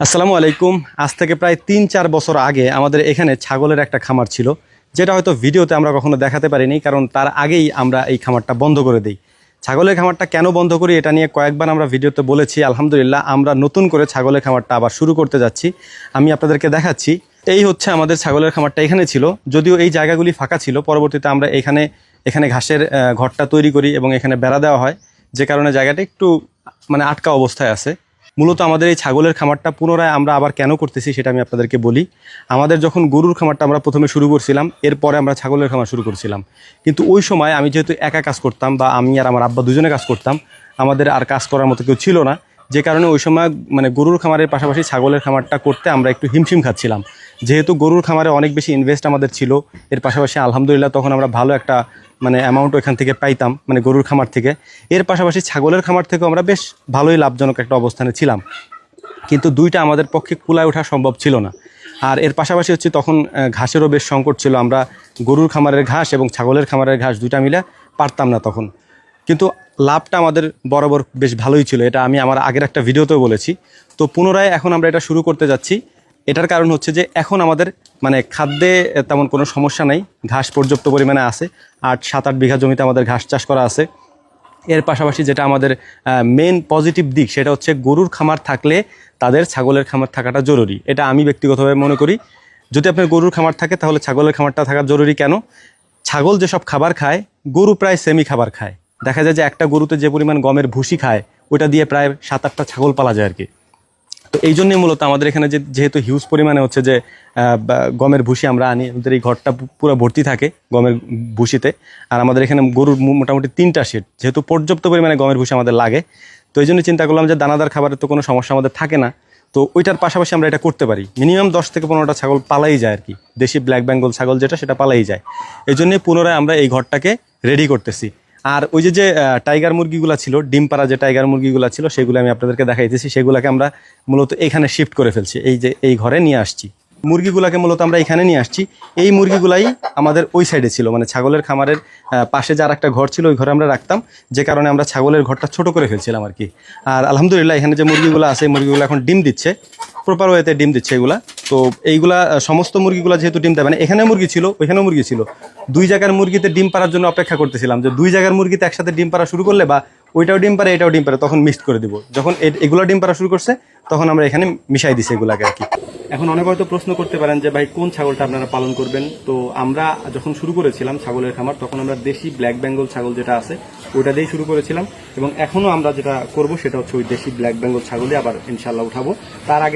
আসসালামু আলাইকুম। আজ থেকে প্রায় ৩-৪ বছর আগে আমাদের এখানে ছাগলের একটা খামার ছিল, যেটা হয়তো ভিডিওতে আমরা কখনো দেখাতে পারিনি, কারণ তার আগেই আমরা এই খামারটা বন্ধ করে দিই। ছাগলের খামারটা কেন বন্ধ করি এটা নিয়ে কয়েকবার আমরা ভিডিওতে বলেছি। আলহামদুলিল্লাহ আমরা নতুন করে ছাগলের খামারটা আবার শুরু করতে যাচ্ছি। আমি আপনাদেরকে দেখাচ্ছি। এই হচ্ছে আমাদের ছাগলের খামারটা এখানে ছিল, যদিও এই জায়গাগুলি ফাঁকা ছিল। পরবর্তীতে আমরা এখানে ঘাসের ঘরটা তৈরি করি এবং এখানে বেড়া দেওয়া হয়, যে কারণে জায়গাটা একটু আটকা অবস্থায় আছে। মূলত আমাদের এই ছাগলের খামারটা পুনরায় আমরা আবার কেন করতেছি সেটা আমি আপনাদেরকে বলি। আমাদের যখন গরুর খামারটা আমরা প্রথমে শুরু করছিলাম, এরপরে আমরা ছাগলের খামার শুরু করছিলাম। কিন্তু ওই সময় আমি যেহেতু একা কাজ করতাম, বা আমি আর আমার আব্বা দুজনে কাজ করতাম, আমাদের আর কাজ করার মতো কেউ ছিল না, যে কারণে ওই সময় গরুর খামারের পাশাপাশি ছাগলের খামারটা করতে আমরা একটু হিমশিম খাচ্ছিলাম। যেহেতু গরুর খামারে অনেক বেশি ইনভেস্ট আমাদের ছিল, এর পাশাপাশি আলহামদুলিল্লাহ তখন আমরা ভালো একটা অ্যামাউন্ট ওইখান থেকে পাইতাম, গরুর খামার থেকে। এর পাশাপাশি ছাগলের খামার থেকেও আমরা বেশ ভালোই লাভজনক একটা অবস্থানে ছিলাম, কিন্তু দুইটা আমাদের পক্ষে কুলায় ওঠা সম্ভব ছিল না। আর এর পাশাপাশি হচ্ছে তখন ঘাসেরও বেশ সংকট ছিল। আমরা গরুর খামারের ঘাস এবং ছাগলের খামারের ঘাস দুইটা মিলে পারতাম না তখন। কিন্তু লাভটা আমাদের বরাবর বেশ ভালোই ছিল, এটা আমি আমার আগের একটা ভিডিওতেও বলেছি। তো পুনরায় এখন আমরা এটা শুরু করতে যাচ্ছি। এটার কারণ হচ্ছে যে এখন আমাদের খাদ্যে তেমন কোনো সমস্যা নেই, ঘাস পর্যাপ্ত পরিমাণে আছে। 7-8 বিঘা জমিতে আমাদের ঘাস চাষ করা আছে। এর পাশাপাশি যেটা আমাদের মেন পজিটিভ দিক, সেটা হচ্ছে গরুর খামার থাকলে তাদের ছাগলের খামার থাকাটা জরুরি। এটা আমি ব্যক্তিগতভাবে মনে করি। যদি আপনার গরুর খামার থাকে তাহলে ছাগলের খামারটা থাকা জরুরি। কেন? ছাগল যেসব খাবার খায় গরু প্রায় সেমি খাবার খায়। দেখা যায় যে একটা গরুতে যে পরিমাণ গমের ভুসি খায়, ওটা দিয়ে প্রায় 7-8টা ছাগল পালা যায় আর কি। তো এই জন্যই মূলত আমাদের এখানে যেহেতু হিউজ পরিমাণে হচ্ছে যে গমের ভুসি আমরা আনি, আমাদের এই ঘরটা পুরো ভর্তি থাকে গমের ভুসিতে। আর আমাদের এখানে গরুর মোটামুটি 3টা শেড, যেহেতু পর্যাপ্ত পরিমাণে গমের ভুসি আমাদের লাগে। তো এই জন্য চিন্তা করলাম যে দানাদার খাবারের তো কোনো সমস্যা আমাদের থাকে না, তো ওইটার পাশাপাশি আমরা এটা করতে পারি। মিনিমাম 10 থেকে 15টা ছাগল পালাই যায় আর কি, দেশি ব্ল্যাক বেঙ্গল ছাগল যেটা, সেটা পালাই যায়। এই জন্যে পুনরায় আমরা এই ঘরটাকে রেডি করতেছি। আর ওই যে টাইগার মুরগিগুলো ছিল, ডিম পাড়া যে টাইগার মুরগিগুলো ছিল, সেগুলো আমি আপনাদেরকে দেখাইতেছি। সেগুলোকে আমরা মূলত এখানে শিফট করে ফেলছি, এই ঘরে নিয়ে আসছি। মুরগিগুলাকে মূলত আমরা এখানে নিয়ে আসছি। এই মুরগিগুলাই আমাদের ওই সাইডে ছিল, ছাগলের খামারের পাশে যার একটা ঘর ছিল, ওই ঘরে আমরা রাখতাম, যে কারণে আমরা ছাগলের ঘরটা ছোট করে ফেলছিলাম আর কি। আর আলহামদুলিল্লাহ এখানে যে মুরগিগুলো আছে, মুরগিগুলো এখন ডিম দিচ্ছে, প্রপার ওয়েতে ডিম দিচ্ছে এগুলা। তো এইগুলা সমস্ত মুরগিগুলা যেহেতু ডিম দেয়, এখানে মুরগি ছিল ওইখানেও মুরগি ছিল, 2 জায়গার মুরগিতে ডিম পাড়ার জন্য অপেক্ষা করতেছিলাম, যে 2 জায়গার মুরগিতে একসাথে ডিম পাড়া শুরু করলে, বা ওইটাও ডিম পারে এটাও ডিম পারে, তখন মিক্সড করে দিব। যখন এগুলো ডিম পাড়া শুরু করছে, তখন আমরা এখানে মিশাই দিছি এগুলাকে আর কি। এখন অনেক হয়তো প্রশ্ন করতে পারেন যে ভাই কোন ছাগলটা আপনারা পালন করবেন। তো আমরা যখন শুরু করেছিলাম ছাগলের খামার, তখন আমরা দেশি ব্ল্যাক বেঙ্গল ছাগল যেটা আছে ওইটা দিয়েই শুরু করেছিলাম, এবং এখনও আমরা যেটা করব সেটা হচ্ছে ওই দেশি ব্ল্যাক বেঙ্গল ছাগলই আবার ইনশাল্লাহ উঠাবো। তার আগে